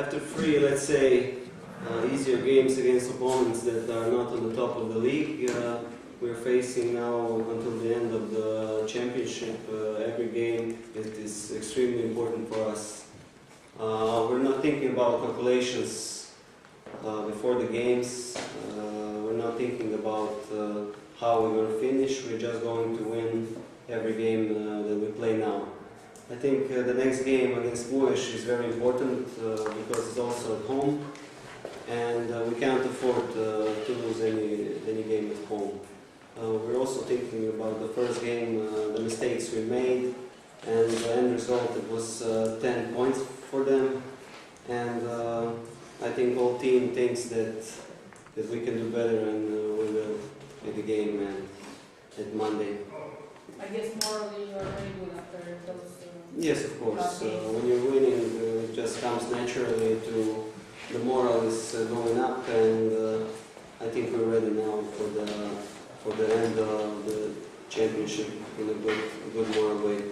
after three, let's say, easier games against opponents that are not on the top of the league, we're facing now until the end of the championship. Every game is extremely important for us. We're not thinking about calculations before the games. We're not thinking about how we're going to finish. We're just going to win every game that we play now. I think the next game against Bueš is very important because it's also at home, and we can't afford to lose any game at home. We're also thinking about the first game, the mistakes we made, and the end result, it was 10 points for them, and I think whole team thinks that we can do better, and we will at the game and at Monday. I guess morally you are very good after those. Yes, of course. When you're winning, it just comes naturally to the morale is going up, and I think we're ready now for the end of the championship in a good moral way.